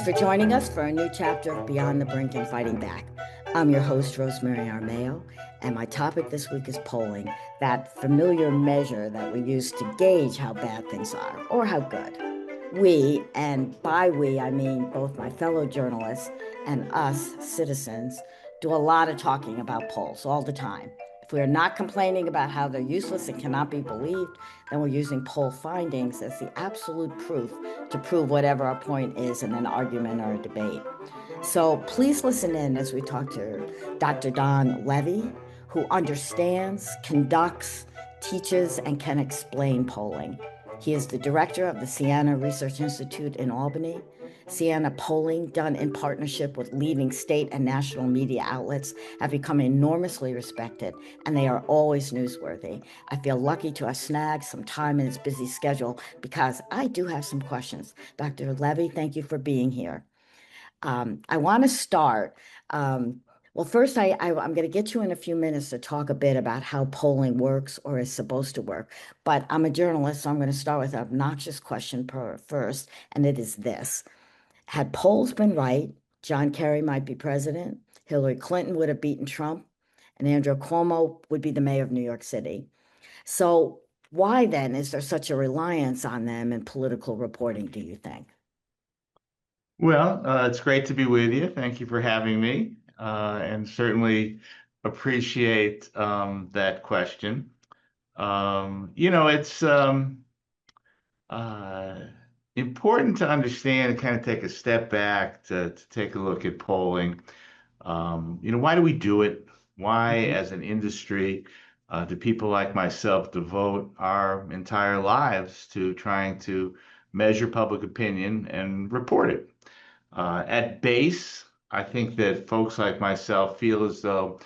for joining us for a new chapter of Beyond the Brink and Fighting Back. I'm your host, Rosemary Armeo, and my topic this week is polling, that familiar measure that we use to gauge how bad things are or how good. We, and by we, I mean both my fellow journalists and us, citizens, do a lot of talking about polls all the time. If we are not complaining about how they're useless and cannot be believed, then we're using poll findings as the absolute proof to prove whatever our point is in an argument or a debate. So please listen in as we talk to Dr. Don Levy, who understands, conducts, teaches, and can explain polling. He is the director of the Siena Research Institute in Albany. Siena polling, done in partnership with leading state and national media outlets, have become enormously respected, and they are always newsworthy. I feel lucky to have snagged some time in his busy schedule because I do have some questions. Dr. Levy, thank you for being here. I want to start. Well, first, I'm going to get you in a few minutes to talk a bit about how polling works or is supposed to work. But I'm a journalist, so I'm going to start with an obnoxious question first, and it is this. Had polls been right, John Kerry might be president, Hillary Clinton would have beaten Trump, and Andrew Cuomo would be the mayor of New York City. So why then is there such a reliance on them in political reporting, do you think? Well, it's great to be with you. Thank you for having me, and certainly appreciate that question. It's uh, important to understand and kind of take a step back to take a look at polling. Why do we do it? Why, Mhm. as an industry, do people like myself devote our entire lives to trying to measure public opinion and report it? At base, I think that folks like myself feel as though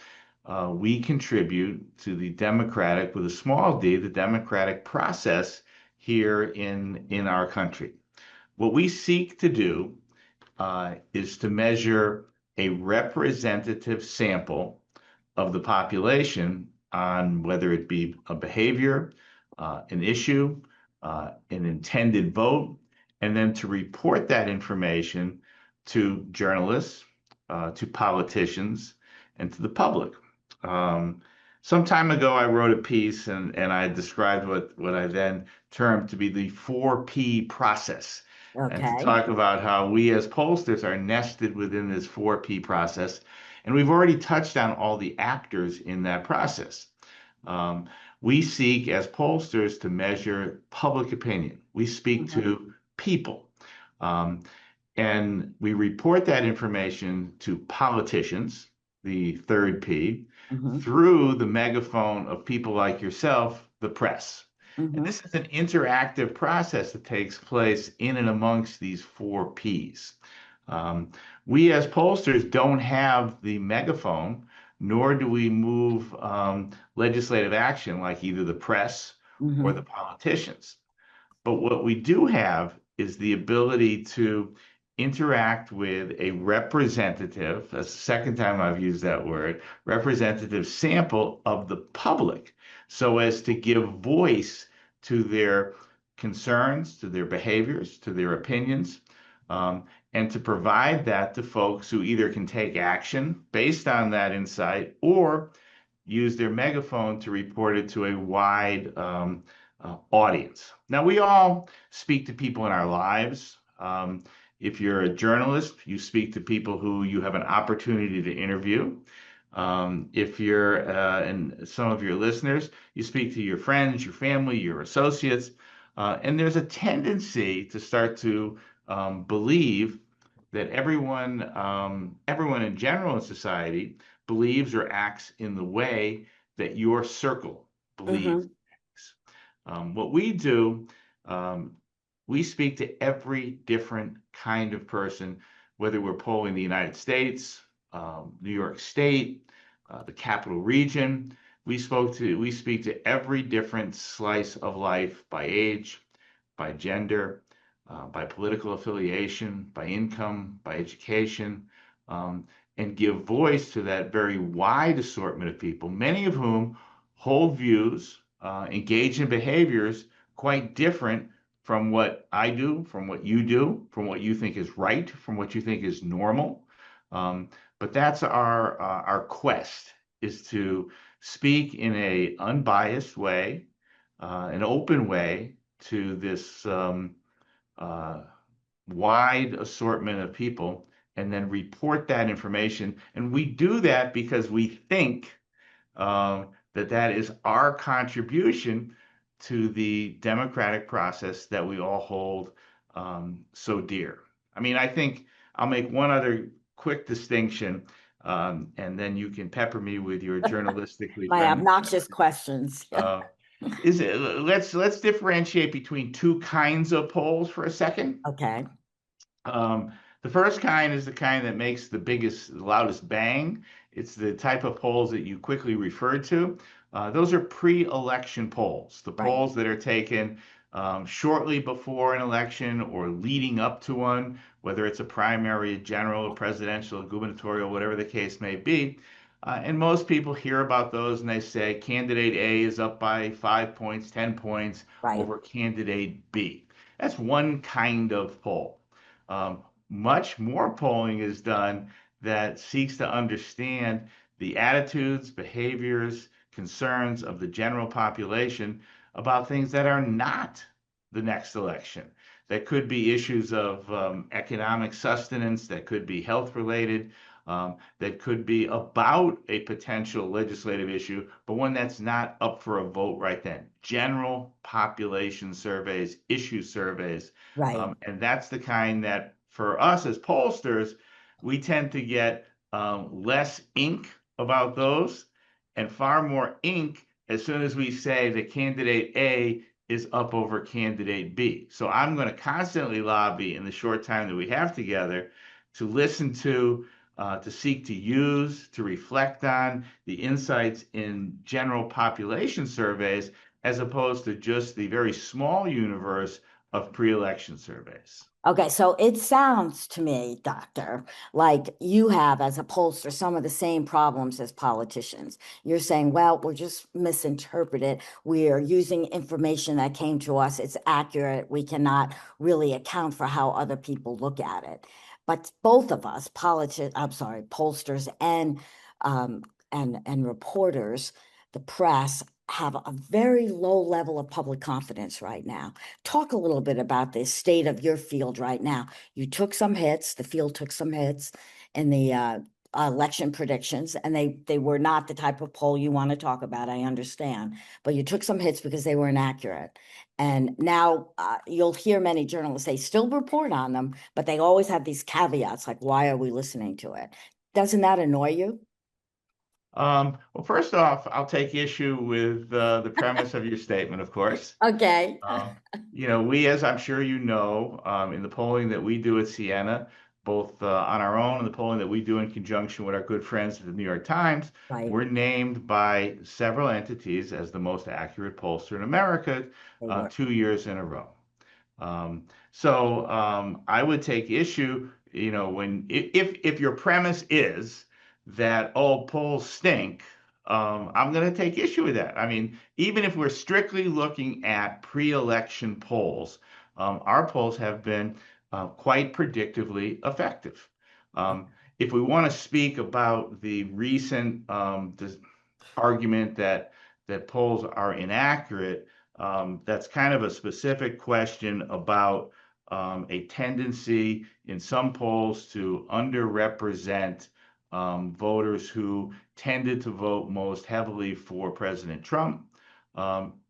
we contribute to the democratic, with a small d, the democratic process here in our country. What we seek to do is to measure a representative sample of the population on whether it be a behavior, an issue, an intended vote, and then to report that information to journalists, to politicians, and to the public. Um, some time ago, I wrote a piece and I described what I then termed to be the 4P process, and to Okay. talk about how we as pollsters are nested within this 4P process. And we've already touched on all the actors in that process. Um, we seek as pollsters to measure public opinion. We speak Mhm. to people. Um, and we report that information to politicians, the third P, Mhm. through the megaphone of people like yourself, the press. And Mhm. this is an interactive process that takes place in and amongst these 4 Ps. Um, we as pollsters don't have the megaphone, nor do we move legislative action like either the press or the Mhm. politicians. But what we do have is the ability to interact with a representative, that's the second time I've used that word, representative sample of the public, so as to give voice to their concerns, to their behaviors, to their opinions, um, and to provide that to folks who either can take action based on that insight or use their megaphone to report it to a wide audience. Now, we all speak to people in our lives. If you're a journalist, you speak to people who you have an opportunity to interview. If you're, and some of your listeners, you speak to your friends, your family, your associates, and there's a tendency to start to believe that everyone in general in society believes or acts in the way that your circle believes. Mhm. What we do, um, we speak to every different kind of person, whether we're polling the United States, New York State, the capital region. We speak to every different slice of life by age, by gender, by political affiliation, by income, by education, um, and give voice to that very wide assortment of people, many of whom hold views, engage in behaviors quite different from what I do, from what you do, from what you think is right, from what you think is normal. But that's our quest is to speak in a unbiased way, an open way to this uh, wide assortment of people, and then report that information. And we do that because we think that is our contribution to the democratic process that we all hold so dear. I mean, I think I'll make one other quick distinction, and then you can pepper me with your journalistically My friendly obnoxious questions. questions. Uh, is it, let's differentiate between two kinds of polls for a second. Okay. Um, the first kind is the kind that makes the biggest, loudest bang. It's the type of polls that you quickly referred to. Those are pre-election polls, the Right. polls that are taken shortly before an election or leading up to one, whether it's a primary, a general, a presidential, a gubernatorial, whatever the case may be. And most people hear about those and they say candidate A is up by 5 points, 10 points Right. over candidate B. That's one kind of poll. Much more polling is done that seeks to understand the attitudes, behaviors, concerns of the general population about things that are not the next election. That could be issues of economic sustenance, that could be health related, that could be about a potential legislative issue, but one that's not up for a vote right then. General population surveys, issue surveys, Right. and that's the kind that for us as pollsters, we tend to get less ink about those and far more ink as soon as we say that candidate A is up over candidate B. So I'm going to constantly lobby in the short time that we have together to listen to seek to use, to reflect on the insights in general population surveys, as opposed to just the very small universe of pre-election surveys. Okay, so it sounds to me, doctor, like you have, as a pollster, some of the same problems as politicians. You're saying, well, we're just misinterpreted. We are using information that came to us. It's accurate. We cannot really account for how other people look at it. But both of us, I'm sorry, pollsters um, and reporters, the press, have a very low level of public confidence right now. Talk a little bit about the state of your field right now. You took some hits, the field took some hits in the election predictions, and they were not the type of poll you want to talk about, I understand, but you took some hits because they were inaccurate. And now you'll hear many journalists, they still report on them, but they always have these caveats like, why are we listening to it? Doesn't that annoy you? Well, first off, I'll take issue with the premise of your statement, of course. Okay. Uh, we, as I'm sure you know, in the polling that we do at Siena, both on our own and the polling that we do in conjunction with our good friends at the New York Times, Right. we're named by several entities as the most accurate pollster in America They were. 2 years in a row. So I would take issue, when if your premise is that all polls stink, I'm going to take issue with that. I mean, even if we're strictly looking at pre-election polls, our polls have been quite predictively effective. Um, if we want to speak about the recent argument that polls are inaccurate, that's kind of a specific question about a tendency in some polls to underrepresent voters who tended to vote most heavily for President Trump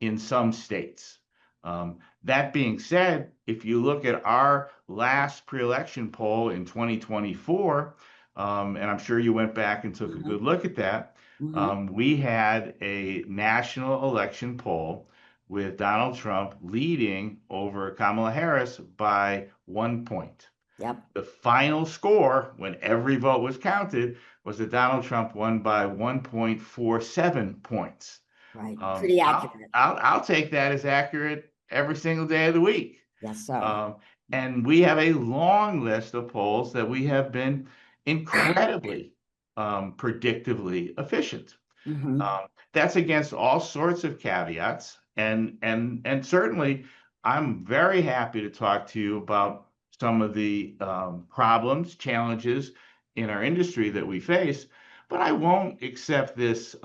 in some states. That being said, if you look at our last pre-election poll in 2024, and I'm sure you went back and took a Mhm. good look at that, Mhm. we had a national election poll with Donald Trump leading over Kamala Harris by 1 point. Yep. The final score, when every vote was counted, was that Donald Trump won by 1.47 points. Right. Um, Pretty I'll, accurate. I'll, I'll take that as accurate every single day of the week. Yes, sir. Um, and we have a long list of polls that we have been incredibly predictively efficient. Hmm. That's against all sorts of caveats, and certainly I'm very happy to talk to you about some of the problems, challenges in our industry that we face, but I won't accept this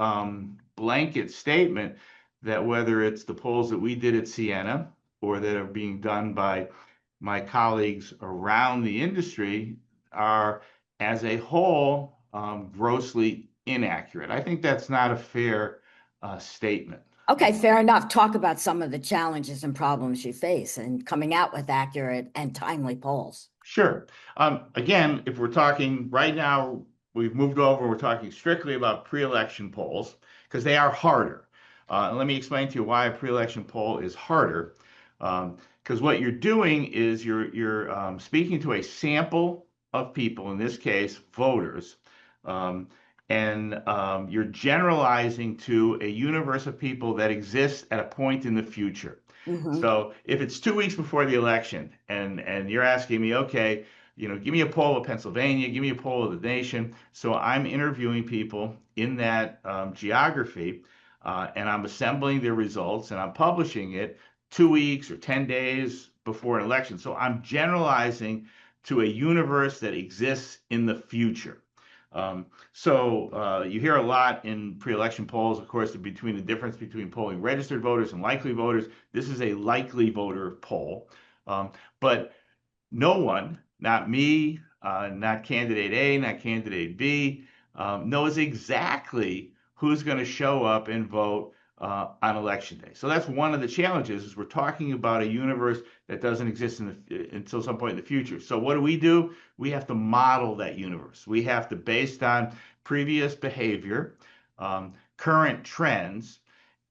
blanket statement that whether it's the polls that we did at Siena or that are being done by my colleagues around the industry are, as a whole, grossly inaccurate. I think that's not a fair statement. Okay, fair enough. Talk about some of the challenges and problems you face and coming out with accurate and timely polls. Sure. Again, if we're talking right now, we've moved over, we're talking strictly about pre-election polls because they are harder. And let me explain to you why a pre-election poll is harder. Because what you're doing is you're speaking to a sample of people, in this case, voters, um, and you're generalizing to a universe of people that exists at a point in the future. Hmm. So if it's 2 weeks before the election and you're asking me, okay, give me a poll of Pennsylvania, give me a poll of the nation. So I'm interviewing people in that geography, and I'm assembling their results and I'm publishing it 2 weeks or 10 days before an election. So I'm generalizing to a universe that exists in the future. So you hear a lot in pre-election polls, of course, between the difference between polling registered voters and likely voters. This is a likely voter poll. Um, but no one, not me, not candidate A, not candidate B, knows exactly who's going to show up and vote on election day. So that's one of the challenges is we're talking about a universe that doesn't exist until some point in the future. So what do? We have to model that universe. We have to, based on previous behavior, current trends,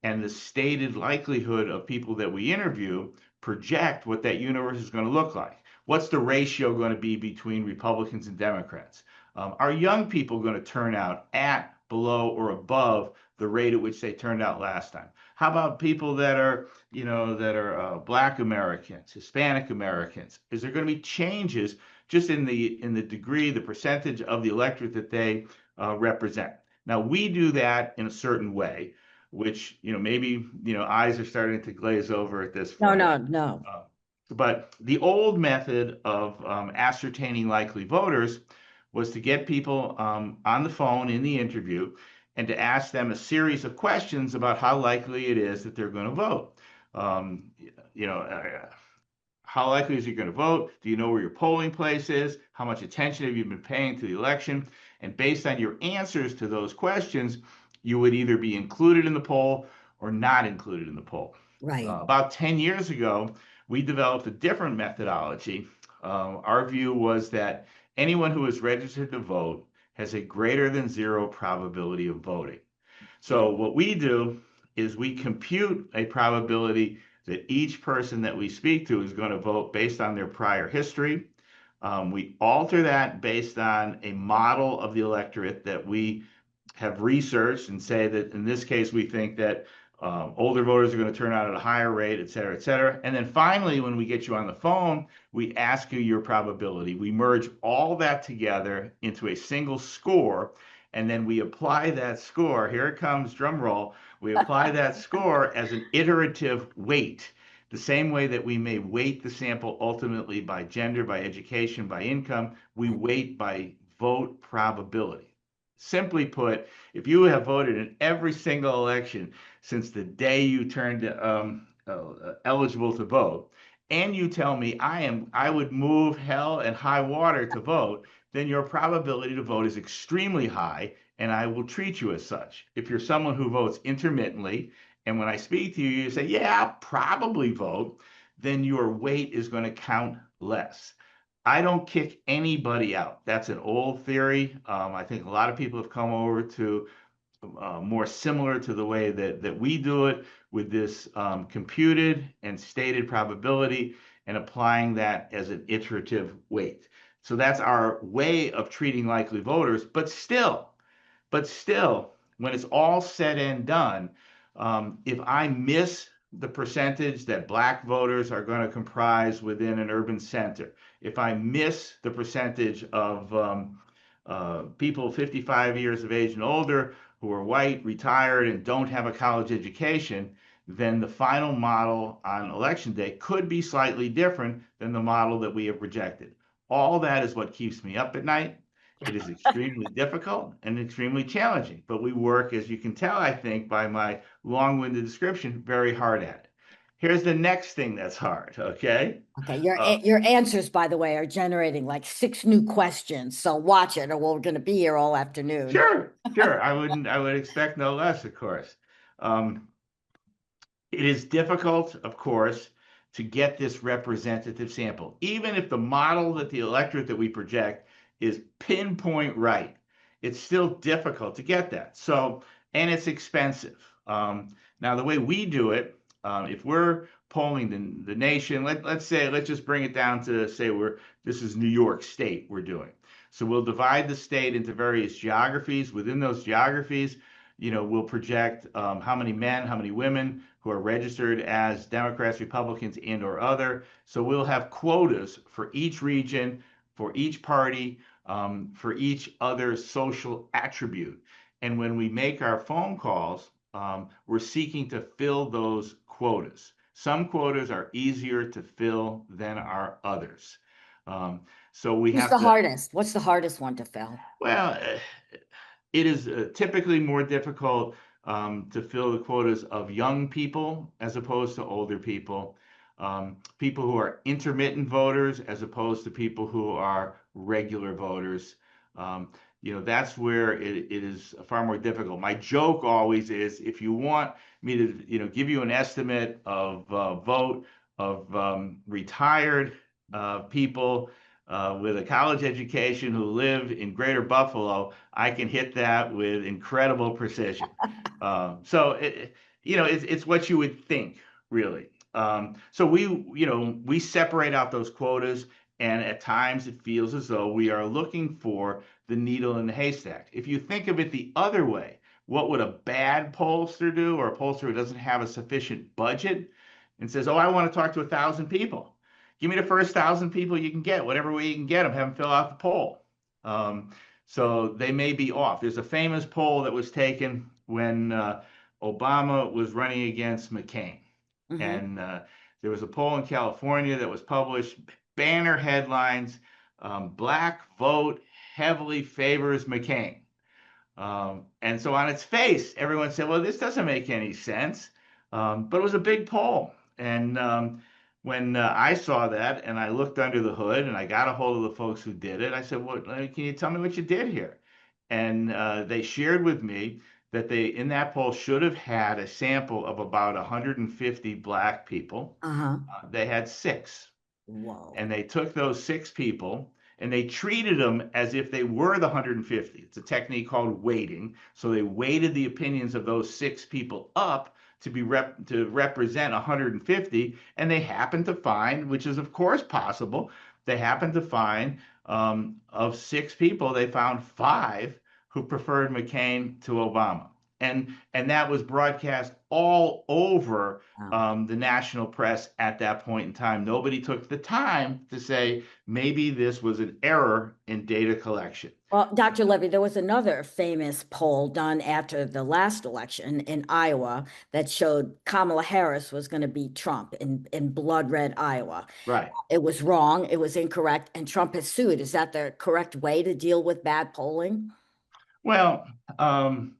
and the stated likelihood of people that we interview, project what that universe is going to look like. What's the ratio going to be between Republicans and Democrats? Are young people going to turn out at, below, or above the rate at which they turned out last time? How about people that are, Black Americans, Hispanic Americans? Is there going to be changes just in the degree, the percentage of the electorate that they represent? Now we do that in a certain way, which maybe eyes are starting to glaze over at this No, point. no, no. Uh, but the old method of ascertaining likely voters was to get people on the phone in the interview and to ask them a series of questions about how likely it is that they're going to vote. Um, you know, uh, how likely is he going to vote? Do you know where your polling place is? How much attention have you been paying to the election? And based on your answers to those questions, you would either be included in the poll or not included in the poll. Right. About 10 years ago, we developed a different methodology. Our view was that anyone who is registered to vote has a greater than zero probability of voting. So what we do is we compute a probability that each person that we speak to is going to vote based on their prior history. We alter that based on a model of the electorate that we have researched and say that in this case, we think that older voters are going to turn out at a higher rate, et cetera, et cetera. And then finally, when we get you on the phone, we ask you your probability. We merge all that together into a single score, and then we apply that score. Here it comes, drum roll. We apply that score as an iterative weight. The same way that we may weight the sample ultimately by gender, by education, by income, we weight by vote probability. Simply put, if you have voted in every single election since the day you turned eligible to vote, and you tell me I would move hell and high water to vote, then your probability to vote is extremely high, and I will treat you as such. If you're someone who votes intermittently, and when I speak to you, you say, "Yeah, I'll probably vote," then your weight is going to count less. I don't kick anybody out. That's an old theory. I think a lot of people have come over to more similar to the way that we do it with this computed and stated probability and applying that as an iterative weight. So that's our way of treating likely voters. But still, when it's all said and done, if I miss the percentage that Black voters are going to comprise within an urban center, if I miss the percentage of people 55 years of age and older who are white, retired, and don't have a college education, then the final model on election day could be slightly different than the model that we have projected. All that is what keeps me up at night. It is extremely difficult and extremely challenging, but we work, as you can tell, I think, by my long-winded description, very hard at it. Here's the next thing that's hard, okay? Okay, Uh, your answers, by the way, are generating like six new questions. So watch it, or we're going to be here all afternoon. sure. I would expect no less, of course. Um, It is difficult, of course, to get this representative sample, even if the model that the electorate that we project is pinpoint right. It's still difficult to get that. So, and it's expensive. Now, the way we do it, if we're polling the nation, let's just bring it down to say this is New York State we're doing. So we'll divide the state into various geographies. Within those geographies, we'll project how many men, how many women who are registered as Democrats, Republicans, and or other. So we'll have quotas for each region, for each party, for each other social attribute. And when we make our phone calls, we're seeking to fill those quotas. Some quotas are easier to fill than are others. Um, so we Who's have the to, hardest? What's the hardest one to fill? well, it is typically more difficult to fill the quotas of young people as opposed to older people, people who are intermittent voters as opposed to people who are regular voters. Um, that's where it is far more difficult. My joke always is if you want me to, give you an estimate of vote of retired people with a college education who live in Greater Buffalo, I can hit that with incredible precision. So it's what you would think, really. So we separate out those quotas, and at times it feels as though we are looking for the needle in the haystack. If you think of it the other way, what would a bad pollster do, or a pollster who doesn't have a sufficient budget and says, "Oh, I want to talk to 1,000 people." Give me the first 1,000 people you can get, whatever way you can get them, have them fill out the poll. Um, so they may be off. There's a famous poll that was taken when Obama was running against McCain. Hmm. And there was a poll in California that was published, banner headlines, Black vote heavily favors McCain. And so on its face, everyone said, well, this doesn't make any sense. But it was a big poll. And when I saw that and I looked under the hood and I got a hold of the folks who did it, I said, well, can you tell me what you did here? And they shared with me that they, in that poll, should have had a sample of about 150 Black people. Uh-huh. They had six. Whoa. And they took those six people and they treated them as if they were the 150. It's a technique called weighting. So they weighted the opinions of those six people up to represent 150, and they happened to find, which is of course possible, they happened to find of six people, they found five who preferred McCain to Obama. And that was broadcast all over Wow. the national press at that point in time. Nobody took the time to say maybe this was an error in data collection. Well, Dr. Levy, there was another famous poll done after the last election in Iowa that showed Kamala Harris was going to beat Trump in blood red Iowa. Right. It was wrong, it was incorrect, and Trump has sued. Is that the correct way to deal with bad polling? Well, um,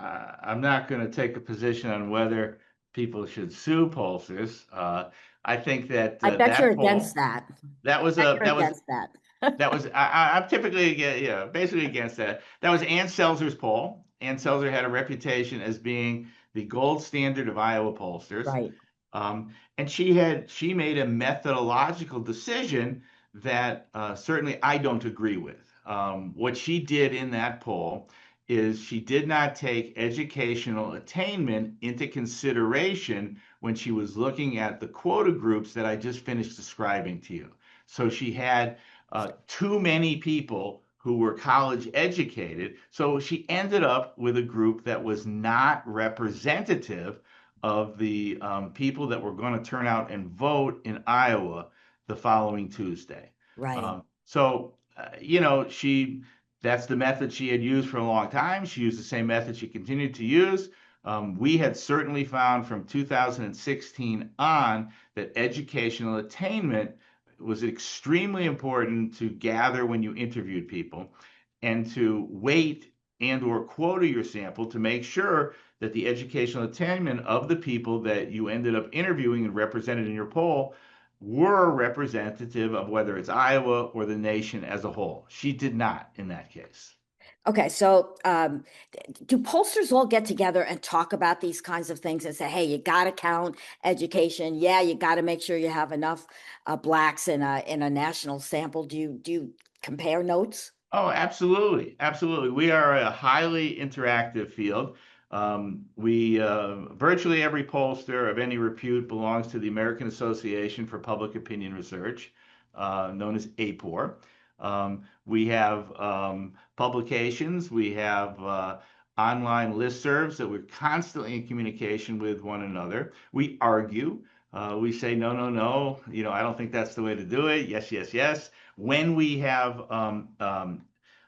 I'm not going to take a position on whether people should sue pollsters. I think that I bet you're that against poll, that. that I was bet a you're against that. I'm typically basically against that. That was Ann Selzer's poll. Ann Selzer had a reputation as being the gold standard of Iowa pollsters. Right. And she made a methodological decision that certainly I don't agree with. What she did in that poll is she did not take educational attainment into consideration when she was looking at the quota groups that I just finished describing to you. So she had too many people who were college educated. So she ended up with a group that was not representative of the people that were going to turn out and vote in Iowa the following Tuesday. Right. That's the method she had used for a long time. She used the same method she continued to use. We had certainly found from 2016 on that educational attainment was extremely important to gather when you interviewed people and to weight and or quota your sample to make sure that the educational attainment of the people that you ended up interviewing and represented in your poll were representative of whether it's Iowa or the nation as a whole. She did not in that case. Okay, so do pollsters all get together and talk about these kinds of things and say, hey, you got to count education. Yeah, you got to make sure you have enough blacks in a national sample. Do you compare notes? Oh, absolutely. Absolutely. We are a highly interactive field. We virtually every pollster of any repute belongs to the American Association for Public Opinion Research, known as APOR. We have publications, we have online listservs that we're constantly in communication with one another. We argue. We say, no, no, no, I don't think that's the way to do it. Yes, yes, yes. When we have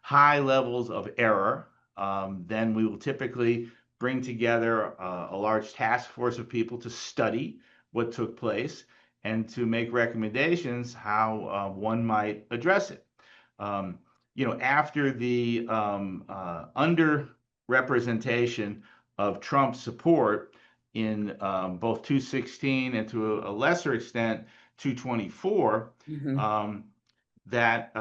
high levels of error, then we will typically bring together a large task force of people to study what took place and to make recommendations how one might address it. Um, After the underrepresentation of Trump's support in both 216 and to a lesser extent 224, Hmm. um, that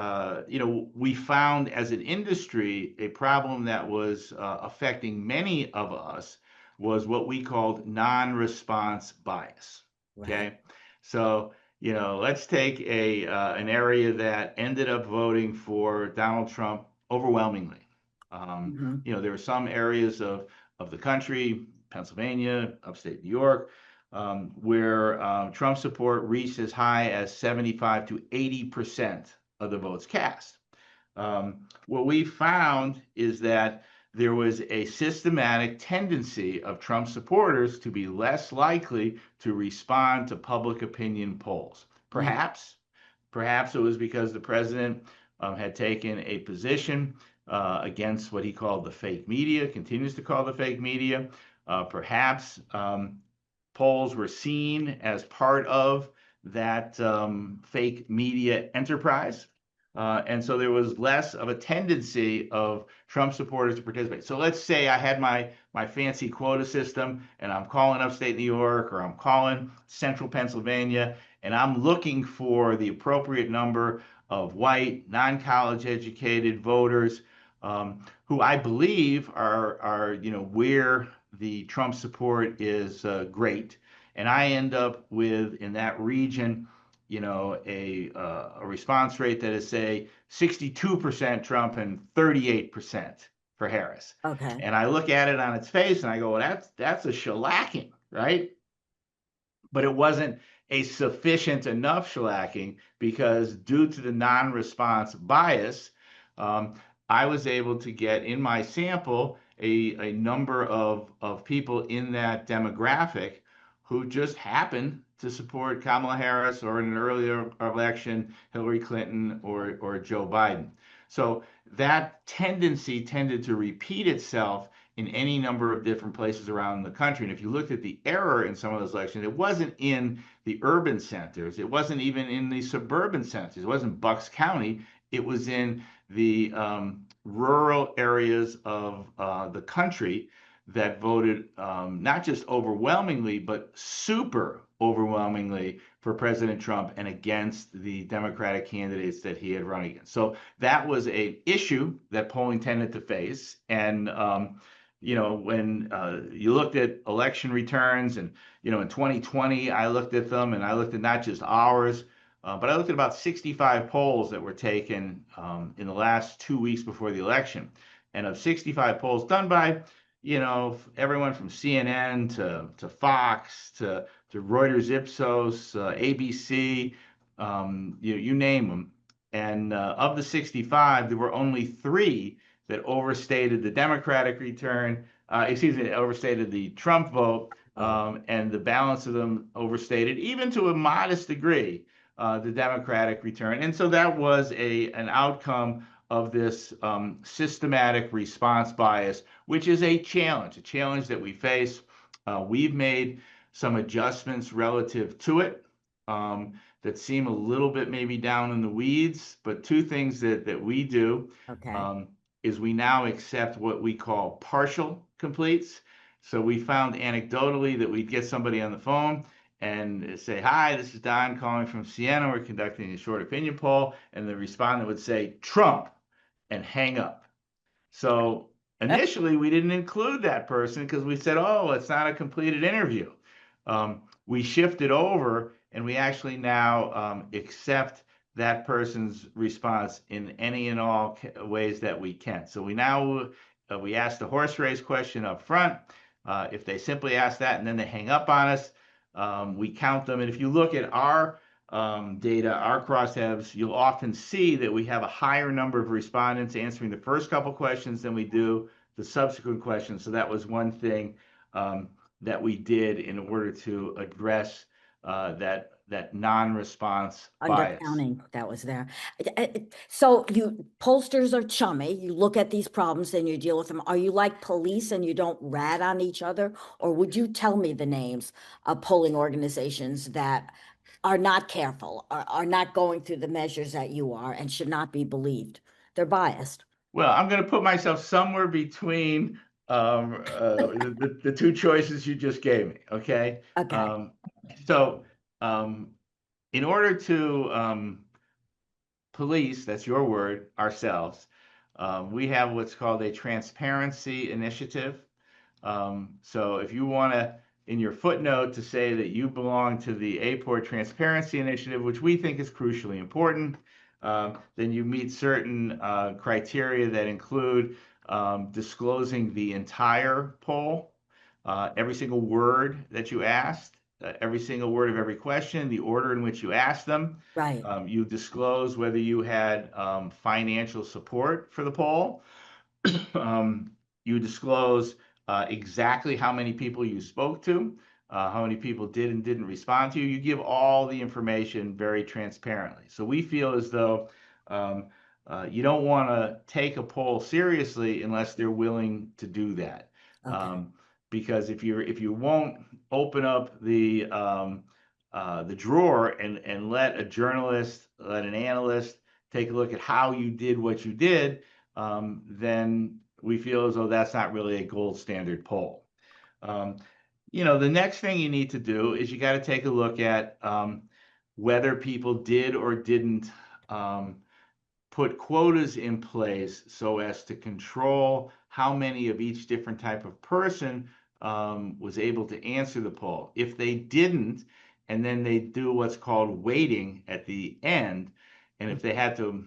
we found as an industry a problem that was affecting many of us was what we called non-response bias. Right. Okay, so let's take a an area that ended up voting for Donald Trump overwhelmingly. Hmm. There were some areas of the country, Pennsylvania, upstate New York, where Trump support reached as high as 75 to 80% of the votes cast. What we found is that there was a systematic tendency of Trump supporters to be less likely to respond to public opinion polls. Perhaps it was because the president had taken a position against what he called the fake media, continues to call the fake media. Perhaps polls were seen as part of that fake media enterprise. And so there was less of a tendency of Trump supporters to participate. So let's say I had my fancy quota system and I'm calling upstate New York or I'm calling central Pennsylvania and I'm looking for the appropriate number of white, non-college educated voters who I believe are where the Trump support is great. And I end up with in that region a response rate that is, say, 62% Trump and 38% for Harris. Okay. And I look at it on its face and I go, well, that's a shellacking, right? But it wasn't a sufficient enough shellacking because due to the non-response bias, um, I was able to get in my sample a number of people in that demographic who just happened to support Kamala Harris or in an earlier election, Hillary Clinton or Joe Biden. So that tendency tended to repeat itself in any number of different places around the country. And if you looked at the error in some of those elections, it wasn't in the urban centers. It wasn't even in the suburban centers. It wasn't Bucks County. It was in the rural areas of the country that voted not just overwhelmingly, but super overwhelmingly for President Trump and against the Democratic candidates that he had run against. So that was an issue that polling tended to face. And when you looked at election returns and, in 2020, I looked at them and I looked at not just ours, but I looked at about 65 polls that were taken in the last 2 weeks before the election. And of 65 polls done by, everyone from CNN to Fox to Reuters Ipsos, ABC, you name them. And of the 65, there were only three that overstated the Democratic return, excuse me, overstated the Trump vote, Oh, and the balance of them overstated, even to a modest degree, the Democratic return. And so that was an outcome of this systematic response bias, which is a challenge that we face. We've made some adjustments relative to it that seem a little bit maybe down in the weeds, but two things that we do Okay. um, is we now accept what we call partial completes. So we found anecdotally that we'd get somebody on the phone and say, "Hi, this is Don calling from Siena. We're conducting a short opinion poll." And the respondent would say, "Trump," and hang up. So initially, we didn't include that person because we said, "Oh, it's not a completed interview." We shifted over and we actually now accept that person's response in any and all ways that we can. So we ask the horse race question up front. If they simply ask that and then they hang up on us, we count them. And if you look at our data, our crosstabs, you'll often see that we have a higher number of respondents answering the first couple questions than we do the subsequent questions. So that was one thing that we did in order to address that non-response bias. Undercounting that was there. So you pollsters are chummy. You look at these problems and you deal with them. Are you like police and you don't rat on each other? Or would you tell me the names of polling organizations that are not careful, are not going through the measures that you are and should not be believed? They're biased. Well, I'm going to put myself somewhere between the two choices you just gave me. Okay. Okay. Um, so, in order to police, that's your word, ourselves, we have what's called a transparency initiative. So if you want to, in your footnote, to say that you belong to the APOR Transparency Initiative, which we think is crucially important, then you meet certain criteria that include disclosing the entire poll, every single word that you asked, every single word of every question, the order in which you asked them. Right. You disclose whether you had financial support for the poll. You disclose exactly how many people you spoke to, how many people did and didn't respond to you. You give all the information very transparently. So we feel as though um, you don't want to take a poll seriously unless they're willing to do that. Okay. Because if you won't open up the drawer and let a journalist, let an analyst take a look at how you did what you did, then we feel as though that's not really a gold standard poll. Um, the next thing you need to do is you got to take a look at whether people did or didn't um, put quotas in place so as to control how many of each different type of person was able to answer the poll. If they didn't, and then they do what's called weighting at the end, and if they had to,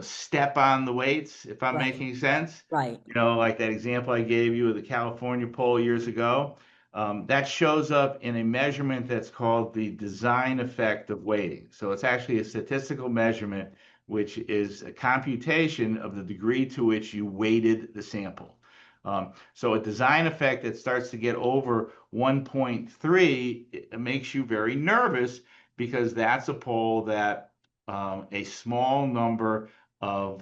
step on the weights, if I'm Right. making sense, Right. like that example I gave you of the California poll years ago, that shows up in a measurement that's called the design effect of weighting. So it's actually a statistical measurement which is a computation of the degree to which you weighted the sample. So a design effect that starts to get over 1.3, it makes you very nervous because that's a poll that a small number of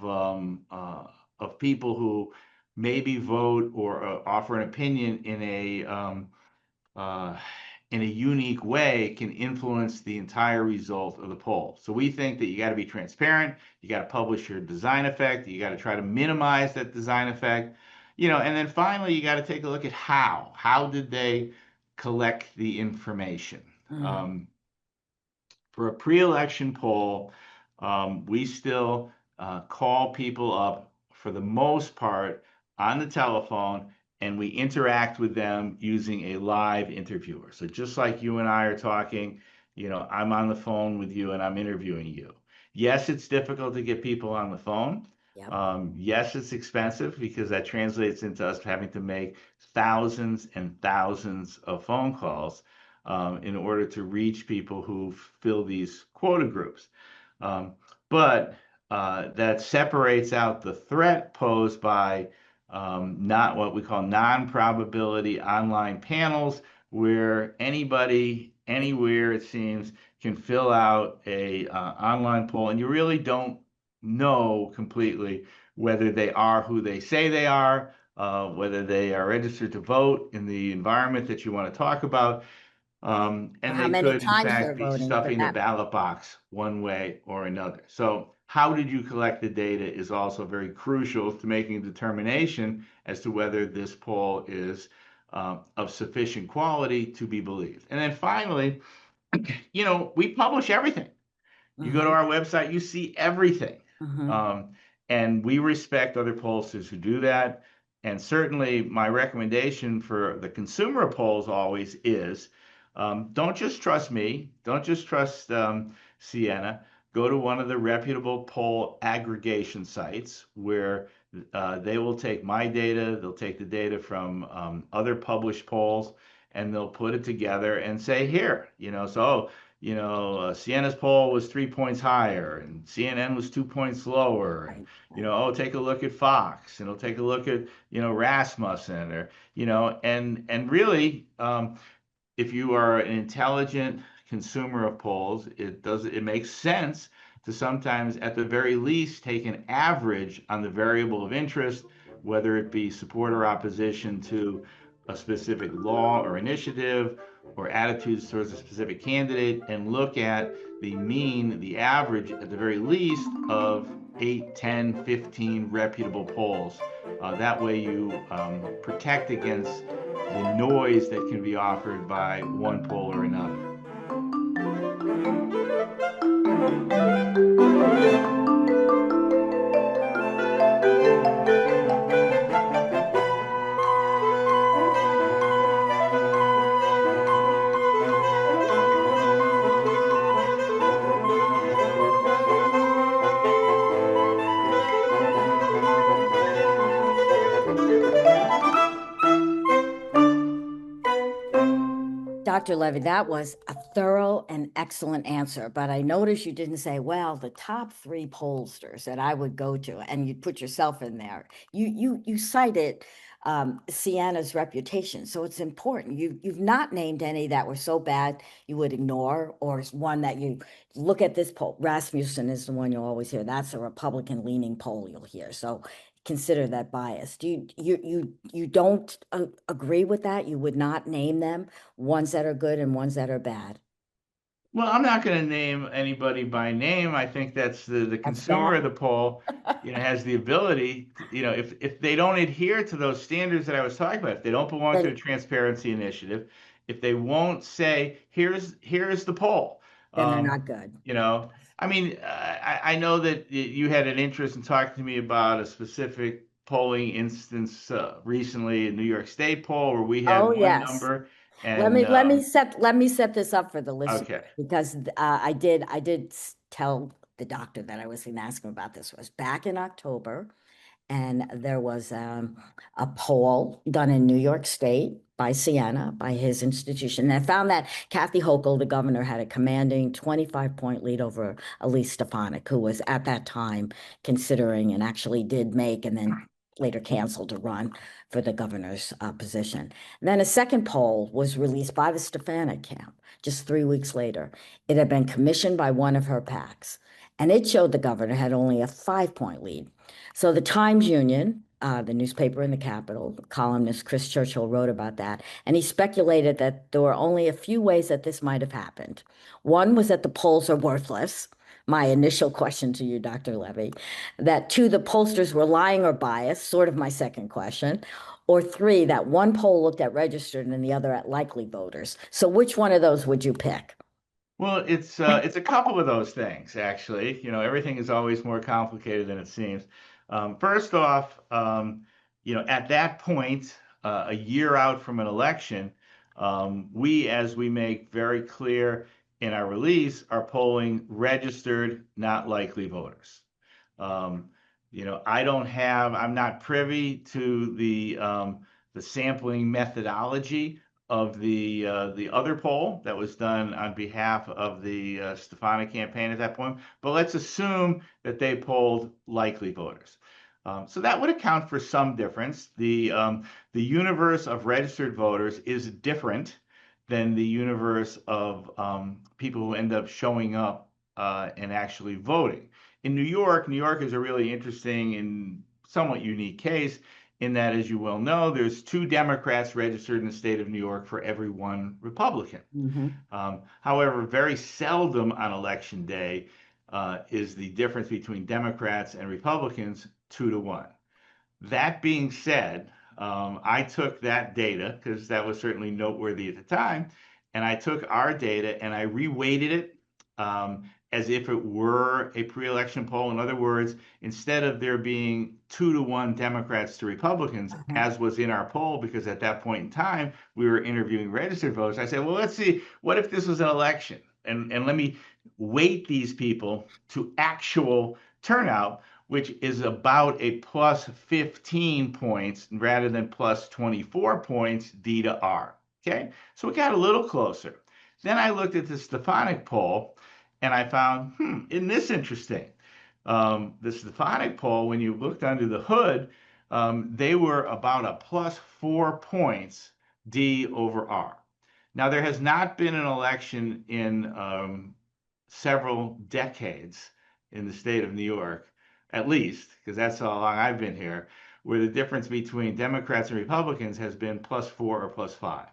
people who maybe vote or offer an opinion uh, in a unique way can influence the entire result of the poll. So we think that you got to be transparent, you got to publish your design effect, you got to try to minimize that design effect, and then finally you got to take a look at how did they collect the information. Mhm. Um, for a pre-election poll, we still call people up for the most part on the telephone and we interact with them using a live interviewer. So just like you and I are talking, I'm on the phone with you and I'm interviewing you. Yes, it's difficult to get people on the phone. Yep. Yes, it's expensive because that translates into us having to make thousands and thousands of phone calls in order to reach people who fill these quota groups. Um, but that separates out the threat posed by not what we call non-probability online panels, where anybody, anywhere, it seems, can fill out a online poll, and you really don't know completely whether they are who they say they are, whether they are registered to vote in the environment that you want to talk about. Or And how they many could, in times they're fact, be voting for stuffing the that. ballot box one way or another. So, how did you collect the data is also very crucial to making a determination as to whether this poll is of sufficient quality to be believed. And then finally, we publish everything. You go to Mm-hmm. our website, you see everything. Mm-hmm. Um, and we respect other pollsters who do that. And certainly, my recommendation for the consumer polls always is don't just trust me, don't just trust Siena. Go to one of the reputable poll aggregation sites where they will take my data, they'll take the data from other published polls, and they'll put it together and say, here, Siena's poll was 3 points higher and CNN was 2 points lower. And, Right. Right. take a look at Fox and it'll take a look at, Rasmussen or, and really, if you are an intelligent consumer of polls, it makes sense to sometimes, at the very least, take an average on the variable of interest, whether it be support or opposition to a specific law or initiative, or attitudes towards a specific candidate, and look at the mean, the average, at the very least, of 8, 10, 15 reputable polls. That way you protect against the noise that can be offered by one poll or another. Dr. Levy, that was a thorough and excellent answer, but I noticed you didn't say, well, the top three pollsters that I would go to, and you put yourself in there. You cited Siena's reputation, so it's important. You've not named any that were so bad you would ignore, or one that you look at this poll. Rasmussen is the one you'll always hear. That's a Republican-leaning poll you'll hear. So consider that bias. Do you don't agree with that? You would not name them, ones that are good and ones that are bad. Well, I'm not going to name anybody by name. I think that's the That's consumer bad. of the poll, has the ability, if they don't adhere to those standards that I was talking about, if they don't belong to Then the transparency initiative, if they won't say, here's the poll, then they're um, not good. you know, I mean, I know that you had an interest in talking to me about a specific polling instance recently in New York State poll where we Oh had one yes. number Let and me let me set let me set this up for the listener, okay. because I did tell the doctor that I was going to ask him about this. Was back in October, and there was a poll done in New York State by Siena, by his institution. And I found that Kathy Hochul, the governor, had a commanding 25-point lead over Elise Stefanik, who was at that time considering and actually did make and then later canceled to run for the governor's position. And then a second poll was released by the Stefanik camp just 3 weeks later. It had been commissioned by one of her PACs, and it showed the governor had only a 5-point lead. So the Times Union, the newspaper in the capital, columnist Chris Churchill wrote about that, and he speculated that there were only a few ways that this might have happened. One was that the polls are worthless. My initial question to you, Dr. Levy, that two, the pollsters were lying or biased, sort of my second question, or three, that one poll looked at registered and the other at likely voters. So which one of those would you pick? Well, it's a couple of those things actually. Everything is always more complicated than it seems. First off, at that point, a year out from an election, as we make very clear in our release, are polling registered, not likely voters. Um, I'm not privy to the sampling methodology of the other poll that was done on behalf of the Stefanik campaign at that point, but let's assume that they polled likely voters. So that would account for some difference. The universe of registered voters is different than the universe of people who end up showing up and actually voting. in New York is a really interesting and somewhat unique case in that, as you well know, there's two Democrats registered in the state of New York for every one Republican. Hmm. However, very seldom on election day is the difference between Democrats and Republicans 2 to 1. That being said, I took that data because that was certainly noteworthy at the time, and I took our data and I reweighted it as if it were a pre-election poll. In other words, instead of there being 2 to 1 Democrats to Republicans, Uh-huh. as was in our poll, because at that point in time we were interviewing registered voters, I said, well, let's see, what if this was an election? And let me weight these people to actual turnout, which is about a plus 15 points rather than plus 24 points D to R. Okay, so we got a little closer. Then I looked at the Stefanik poll and I found, isn't this interesting? The Stefanik poll, when you looked under the hood, they were about a plus 4 points D over R. Now, there has not been an election in several decades in the state of New York, at least, because that's how long I've been here, where the difference between Democrats and Republicans has been +4 or +5.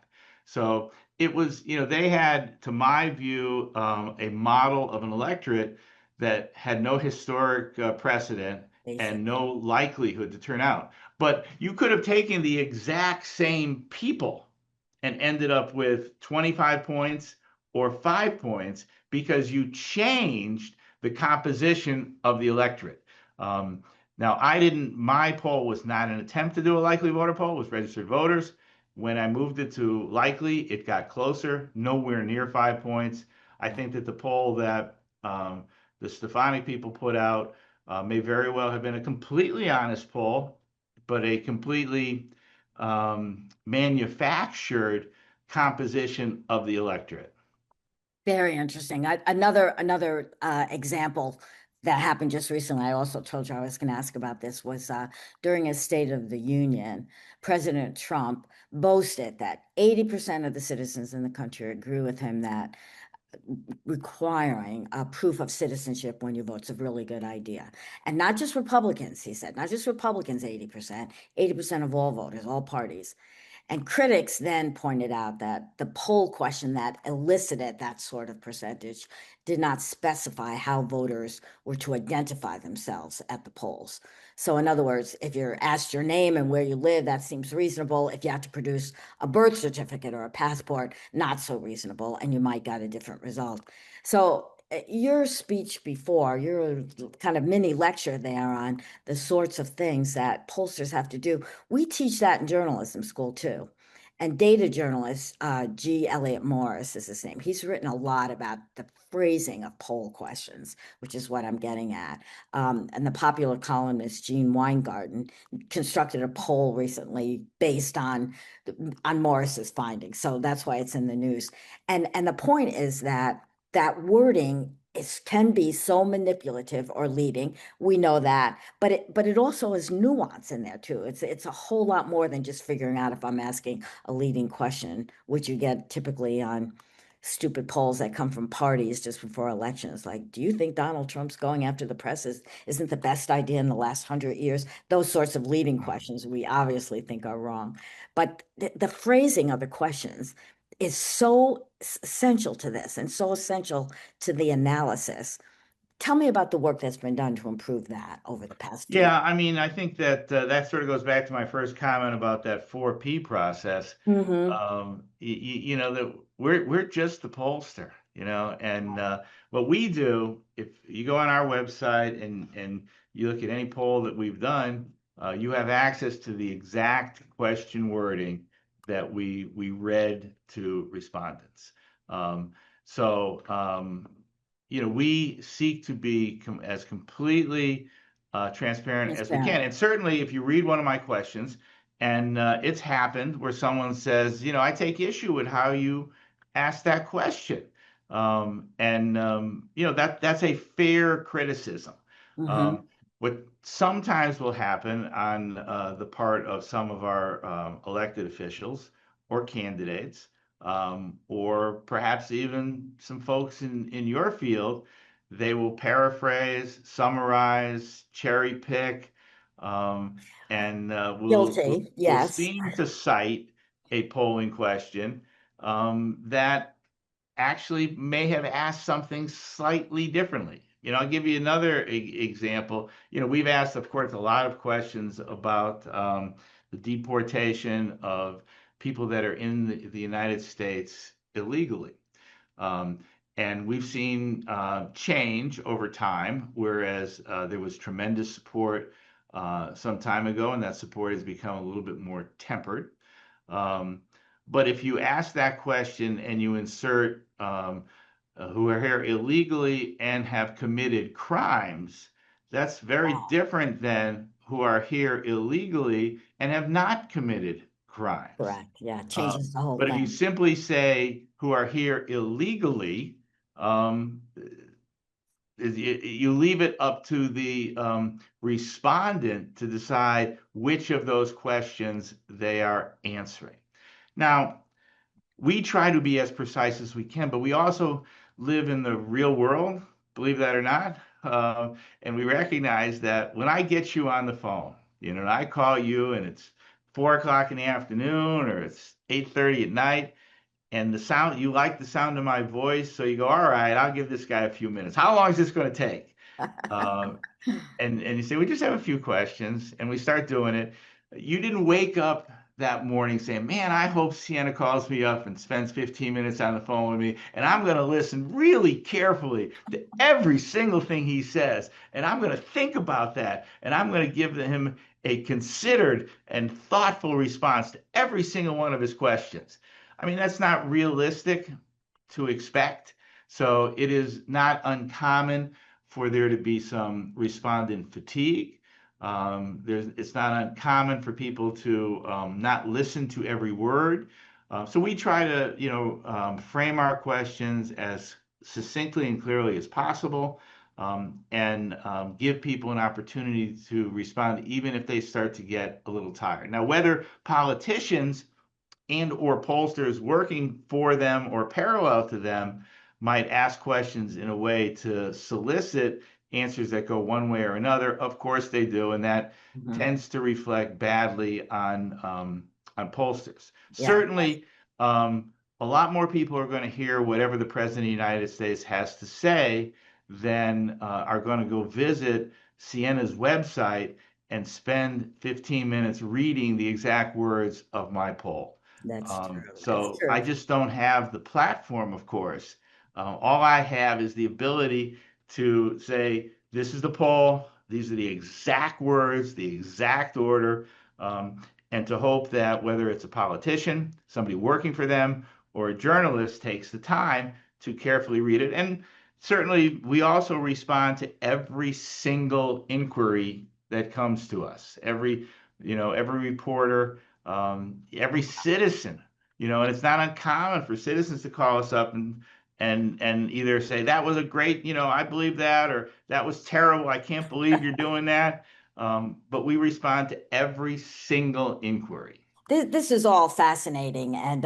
So it was, they had, to my view, a model of an electorate that had no historic precedent and Basically. no likelihood to turn out. But you could have taken the exact same people and ended up with 25 points or 5 points because you changed the composition of the electorate. Um, Now, my poll was not an attempt to do a likely voter poll, it was registered voters. When I moved it to likely, it got closer, nowhere near 5 points. I think that the poll that the Stefanik people put out may very well have been a completely honest poll, but a completely manufactured composition of the electorate. Very interesting. Another example that happened just recently. I also told you I was going to ask about this was during his State of the Union, President Trump boasted that 80% of the citizens in the country agree with him that requiring a proof of citizenship when you vote is a really good idea. And not just Republicans, he said, not just Republicans, 80%, 80% of all voters, all parties. And critics then pointed out that the poll question that elicited that sort of percentage did not specify how voters were to identify themselves at the polls. So, in other words, if you're asked your name and where you live, that seems reasonable. If you have to produce a birth certificate or a passport, not so reasonable, and you might get a different result. So, your speech before, your kind of mini lecture there on the sorts of things that pollsters have to do, we teach that in journalism school too. And data journalist G. Elliott Morris is his name. He's written a lot about the phrasing of poll questions, which is what I'm getting at. And the popular columnist Gene Weingarten constructed a poll recently based on Morris's findings. So that's why it's in the news. And the point is that that wording can be so manipulative or leading. We know that, but it also has nuance in there too. It's a whole lot more than just figuring out if I'm asking a leading question, which you get typically on stupid polls that come from parties just before elections. Like, do you think Donald Trump's going after the press isn't the best idea in the last 100 years? Those sorts of leading questions we obviously think are wrong. But the phrasing of the questions is so essential to this and so essential to the analysis. Tell me about the work that's been done to improve that over the past few years. Yeah, I mean, I think that that sort of goes back to my first comment about that 4P process. Mm-hmm. That we're just the pollster, and what we do, if you go on our website and you look at any poll that we've done, you have access to the exact question wording that we read to respondents. Um, we seek to be as completely transparent as we can. Transparent. And certainly, if you read one of my questions, and it's happened where someone says, I take issue with how you asked that question. That's a fair criticism. Mm-hmm. What sometimes will happen on the part of some of our elected officials or candidates, or perhaps even some folks in your field, they will paraphrase, summarize, cherry pick, um, and Guilty, will yes. seem to cite a polling question that actually may have asked something slightly differently. I'll give you another example. We've asked, of course, a lot of questions about the deportation of people that are in the United States illegally. Um, and we've seen change over time, whereas there was tremendous support some time ago, and that support has become a little bit more tempered. Um, but if you ask that question and you insert who are here illegally and have committed crimes, that's very Wow, different than who are here illegally and have not committed crimes. correct. Yeah, Uh, changes the whole but if you thing. simply say who are here illegally, um, you leave it up to the respondent to decide which of those questions they are answering. Now, we try to be as precise as we can, but we also live in the real world, believe that or not. And we recognize that when I get you on the phone, and I call you and it's 4 o'clock in the afternoon or it's 8:30 at night, and you like the sound of my voice, so you go, all right, I'll give this guy a few minutes. How long is this going to take? Um, and you say, we just have a few questions, and we start doing it. You didn't wake up that morning saying, man, I hope Siena calls me up and spends 15 minutes on the phone with me, and I'm going to listen really carefully to every single thing he says, and I'm going to think about that, and I'm going to give him a considered and thoughtful response to every single one of his questions. I mean, that's not realistic to expect. So it is not uncommon for there to be some respondent fatigue. It's not uncommon for people to not listen to every word. So we try to, frame our questions as succinctly and clearly as possible, and give people an opportunity to respond, even if they start to get a little tired. Now, whether politicians and or pollsters working for them or parallel to them might ask questions in a way to solicit answers that go one way or another. Of course they do, and that Mhm. tends to reflect badly on pollsters. Yeah, Certainly, a lot more people are going to hear whatever the president of the United States has to say than are going to go visit Siena's website and spend 15 minutes reading the exact words of my poll. that's true. That's So I true. just don't have the platform, of course. All I have is the ability to say, this is the poll, these are the exact words, the exact order, um, and to hope that whether it's a politician, somebody working for them, or a journalist takes the time to carefully read it. And certainly, we also respond to every single inquiry that comes to us. Every reporter, every citizen, and it's not uncommon for citizens to call us up and either say that was a great, I believe that, or that was terrible. I can't believe you're doing that. But we respond to every single inquiry. This is all fascinating, and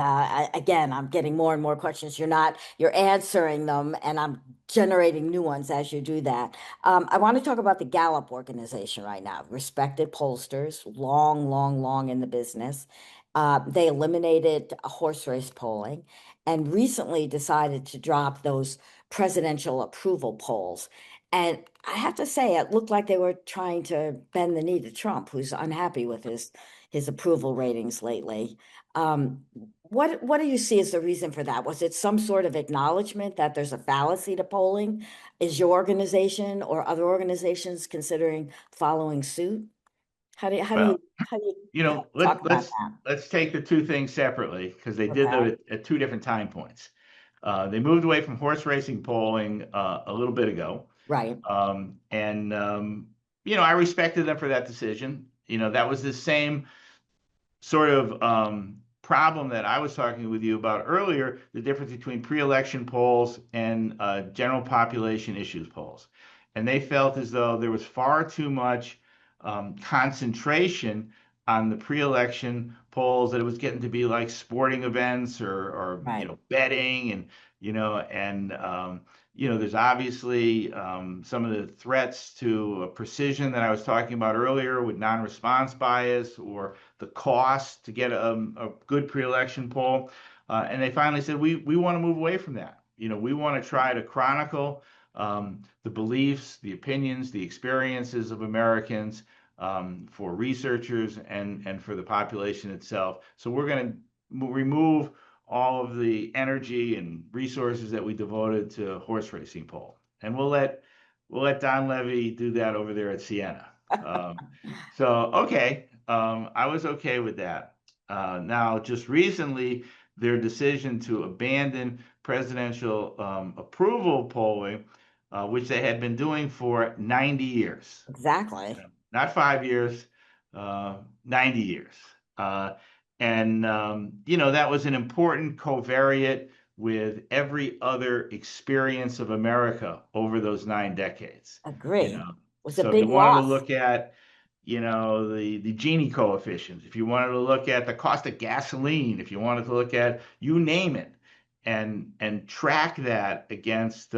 again, I'm getting more and more questions. You're answering them, and I'm generating new ones as you do that. I want to talk about the Gallup organization right now. Respected pollsters, long, long, long in the business. They eliminated horse race polling, and recently decided to drop those presidential approval polls. And I have to say, it looked like they were trying to bend the knee to Trump, who's unhappy with his approval ratings lately. Um, what do you see as the reason for that? Was it some sort of acknowledgement that there's a fallacy to polling? Is your organization or other organizations considering following suit? How do you, how do Well, you how do you let's talk about let's that? let's take the two things separately because they did Okay, them at two different time points. They moved away from horse racing polling a little bit ago. right. And I respected them for that decision. That was the same sort of problem that I was talking with you about earlier, the difference between pre-election polls and general population issues polls. And they felt as though there was far too much concentration on the pre-election polls, that it was getting to be like sporting events or Right. betting and there's obviously some of the threats to precision that I was talking about earlier with non-response bias or the cost to get a good pre-election poll. And they finally said, we want to move away from that. We want to try to chronicle the beliefs, the opinions, the experiences of Americans for researchers and for the population itself. So we're going to remove all of the energy and resources that we devoted to horse racing poll, and we'll let Don Levy do that over there at Siena. Um, so okay, I was okay with that. Now, just recently, their decision to abandon presidential approval polling, which they had been doing for 90 years, Exactly. not 5 years, 90 years. Uh, and, that was an important covariate with every other experience of America over those 9 decades. You Agree. It know, was a so if you big wanted to loss. look at, the Gini coefficients, if you wanted to look at the cost of gasoline, if you wanted to look at, you name it, and track that against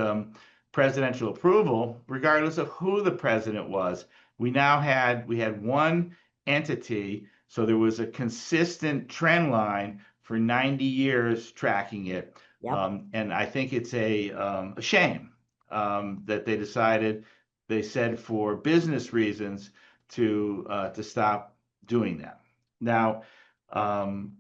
presidential approval, regardless of who the president was, we had one entity, so there was a consistent trend line for 90 years tracking it. Yep. And I think it's a shame that they said for business reasons to stop doing that. Now,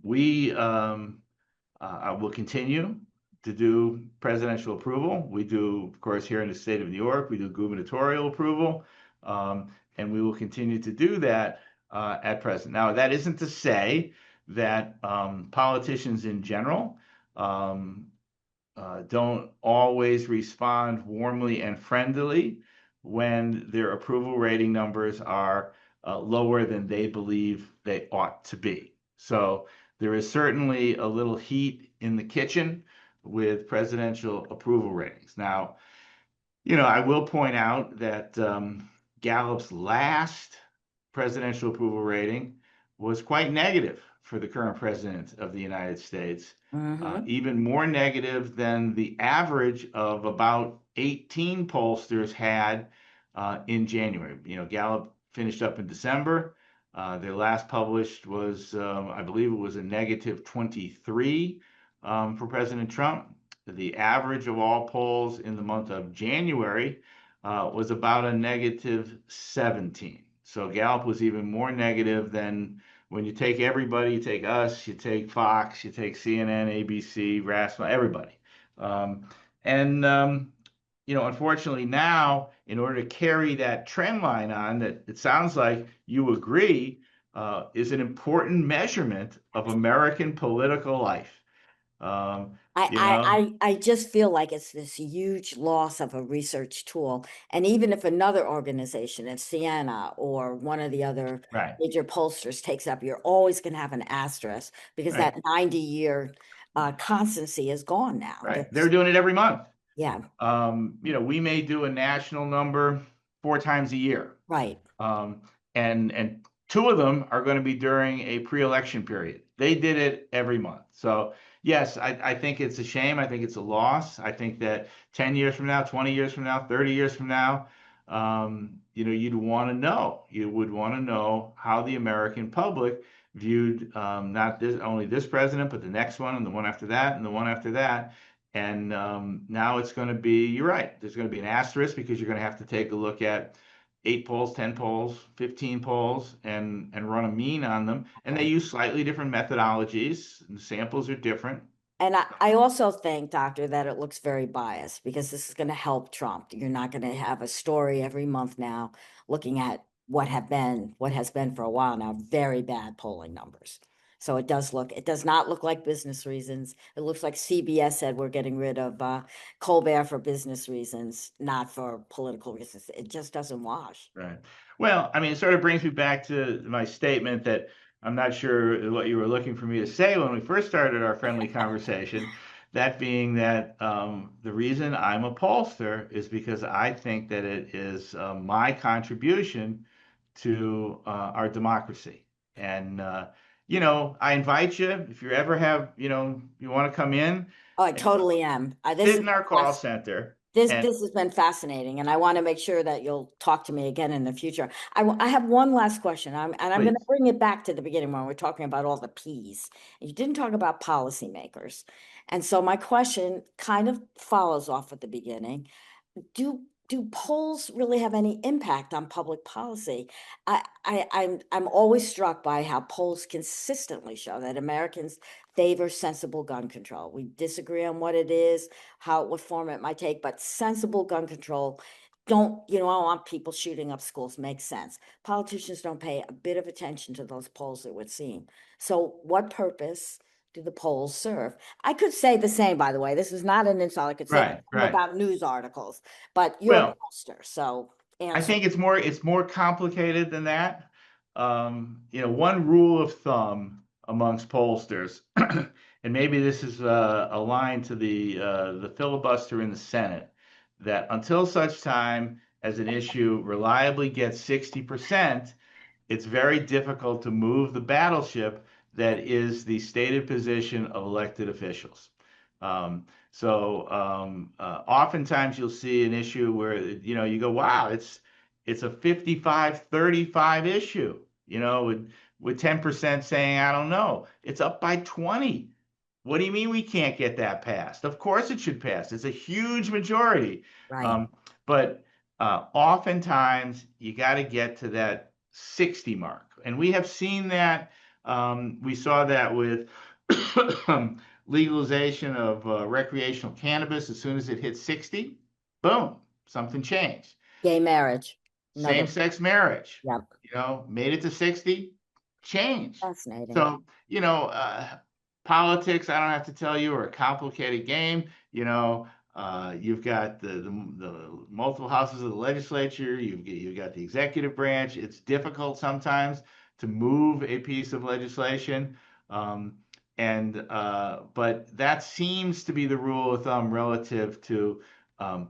we will continue to do presidential approval. We do, of course, here in the state of New York, we do gubernatorial approval, and we will continue to do that at present. Now, that isn't to say that politicians in general um, don't always respond warmly and friendly when their approval rating numbers are lower than they believe they ought to be. So there is certainly a little heat in the kitchen with presidential approval ratings. Now, I will point out that Gallup's last presidential approval rating was quite negative for the current president of the United States, Hmm. even more negative than the average of about 18 pollsters had in January. Gallup finished up in December. Their last published was, I believe it was a negative 23 for President Trump. The average of all polls in the month of January was about a negative 17. So Gallup was even more negative than when you take everybody, you take us, you take Fox, you take CNN, ABC, Rasmus, everybody. Um, and, unfortunately now, in order to carry that trend line on, that it sounds like you agree is an important measurement of American political life. Um, I, you I, know, I just feel like it's this huge loss of a research tool. And even if another organization, if Siena or one of the other right, major pollsters takes up, you're always going to have an asterisk because right, that 90-year constancy is gone now. right. They're There's, doing it every month. yeah, We may do a national number 4 times a year. right. Um, and two of them are going to be during a pre-election period. They did it every month. So yes, I think it's a shame. I think it's a loss. I think that 10 years from now, 20 years from now, 30 years from now, you would want to know how the American public viewed not only this president, but the next one and the one after that and the one after that. And now it's going to be, you're right, there's going to be an asterisk because you're going to have to take a look at 8 polls, 10 polls, 15 polls, and run a mean on them. And they Right. use slightly different methodologies. And the samples are different. And I also think, Doctor, that it looks very biased because this is going to help Trump. You're not going to have a story every month now looking at what has been for a while now, very bad polling numbers. So it does not look like business reasons. It looks like CBS said we're getting rid of Colbert for business reasons, not for political reasons. It just doesn't wash. Right. Well, I mean, it sort of brings me back to my statement that I'm not sure what you were looking for me to say when we first started our friendly conversation. That being that the reason I'm a pollster is because I think that it is my contribution to our democracy. And, I invite you, if you ever have, you want to come in Oh, I and totally am. This sit is in our my call center. This has been fascinating, and I want to make sure that you'll talk to me again in the future. I have one last question, and I'm going to Please. bring it back to the beginning when we're talking about all the P's. You didn't talk about policymakers, and so my question kind of follows off at the beginning. Do polls really have any impact on public policy? I'm always struck by how polls consistently show that Americans favor sensible gun control. We disagree on what it is, what form it might take, but sensible gun control. I don't want people shooting up schools. Makes sense. Politicians don't pay a bit of attention to those polls, it would seem. So what purpose do the polls serve? I could say the same, by the way. This is not an insult. I could say the Right, same right. about news articles, but you're a Well, pollster, so I answer. think it's more complicated than that. One rule of thumb amongst pollsters, and maybe this is aligned to the filibuster in the Senate, that until such time as an issue reliably gets 60%, it's very difficult to move the battleship that is the stated position of elected officials. Oftentimes you'll see an issue where you go, wow, it's a 55-35 issue, with 10% saying I don't know. It's up by 20. What do you mean we can't get that passed? Of course it should pass. It's a huge majority. Right, Um, but Oftentimes you got to get to that 60 mark. And we have seen that. We saw that with legalization of recreational cannabis. As soon as it hit 60, boom, something changed. gay marriage, another. Same-sex marriage, Yep, made it to 60, changed. fascinating. So, politics, I don't have to tell you, are a complicated game. You've got the multiple houses of the legislature, you've got the executive branch. It's difficult sometimes to move a piece of legislation. Um, but that seems to be the rule of thumb relative to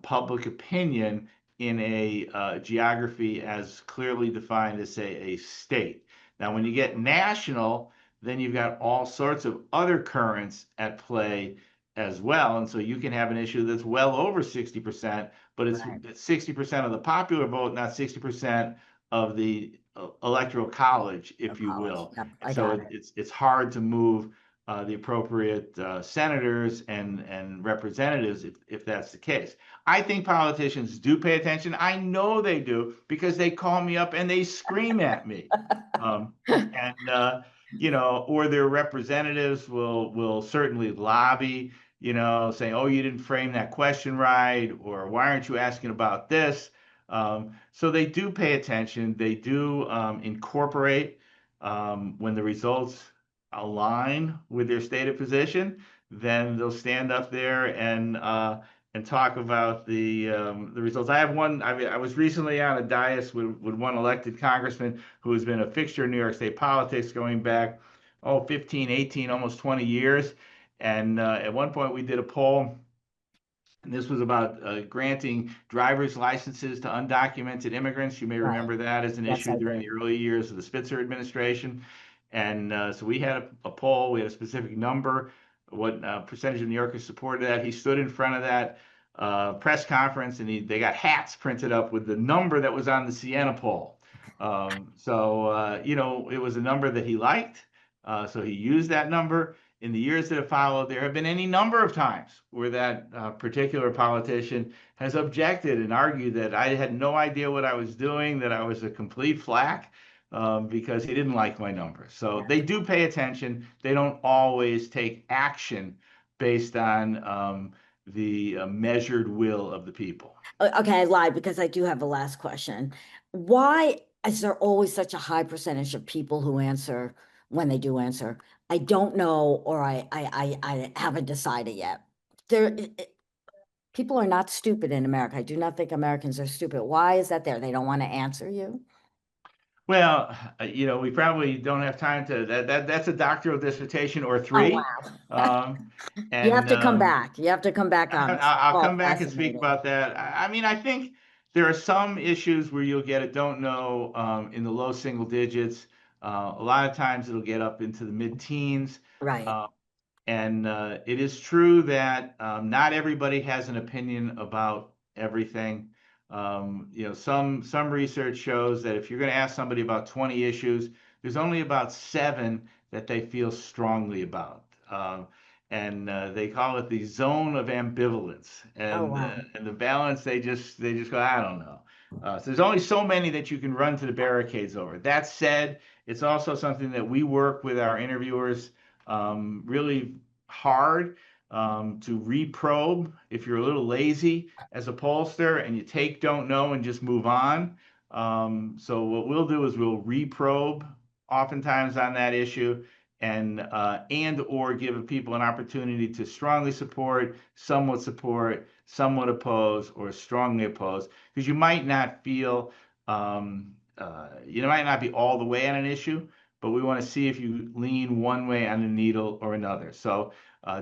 public opinion in a geography as clearly defined as, say, a state. Now, when you get national, then you've got all sorts of other currents at play as well. And so you can have an issue that's well over 60%, but it's Right, 60% of the popular vote, not 60% of the electoral college, of if you college. will. Yep, And I so got it. it's hard to move the appropriate senators and representatives if that's the case. I think politicians do pay attention. I know they do because they call me up and they scream at me. Um, and or their representatives will certainly lobby, saying, "Oh, you didn't frame that question right," or "Why aren't you asking about this?" So they do pay attention. They do incorporate when the results align with their stated position. Then they'll stand up there and talk about the results. I have one. I mean, I was recently on a dais with one elected congressman who has been a fixture in New York State politics going back, 15, 18, almost 20 years. And at one point we did a poll, and this was about granting driver's licenses to undocumented immigrants. You may Right. remember that as an Yes, issue I during do. the early years of the Spitzer administration. And so we had a poll, we had a specific number, what percentage of New Yorkers supported that. He stood in front of that press conference, and they got hats printed up with the number that was on the Siena poll. It was a number that he liked. So he used that number. In the years that have followed, there have been any number of times where that particular politician has objected and argued that I had no idea what I was doing, that I was a complete flack because he didn't like my number. So they do pay attention. They don't always take action based on the measured will of the people. Okay, I lied because I do have a last question. Why is there always such a high percentage of people who answer when they do answer? I don't know, or I haven't decided yet. People are not stupid in America. I do not think Americans are stupid. Why is that there? They don't want to answer you? Well, we probably don't have time to that's a doctoral dissertation or Oh, three. wow. Um, You have and to come back. You have to come back on this. I'll Oh, come back and speak fascinating. about that. I mean, I think there are some issues where you'll get a don't know in the low single digits. A lot of times it'll get up into the mid-teens. Right. And it is true that not everybody has an opinion about everything. Some research shows that if you're going to ask somebody about 20 issues, there's only about 7 that they feel strongly about. And they call it the zone of ambivalence. Oh, And wow. and the balance, they just go, I don't know. So there's only so many that you can run to the barricades over. That said, it's also something that we work with our interviewers really hard to reprobe. If you're a little lazy as a pollster and you take don't know and just move on. So what we'll do is we'll reprobe oftentimes on that issue and or give people an opportunity to strongly support, somewhat oppose, or strongly oppose, because you might not be all the way on an issue, but we want to see if you lean one way on the needle or another. So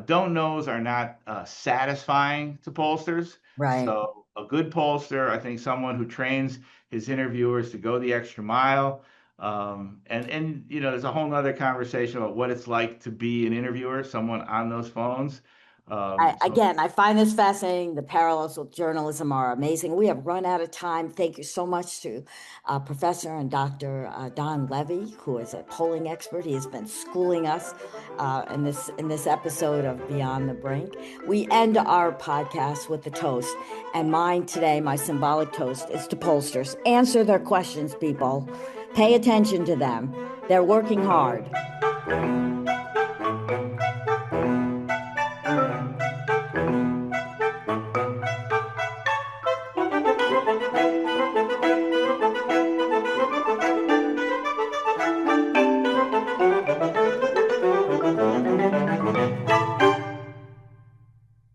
don't knows are not satisfying to pollsters. Right. So a good pollster, I think, someone who trains his interviewers to go the extra mile. And there's a whole nother conversation about what it's like to be an interviewer, someone on those phones. So Again, I find this fascinating. The parallels with journalism are amazing. We have run out of time. Thank you so much to Professor and Dr. Don Levy, who is a polling expert. He has been schooling us in this episode of Beyond the Brink. We end our podcast with the toast, and mine today, my symbolic toast, is to pollsters. Answer their questions, people. Pay attention to them. They're working hard.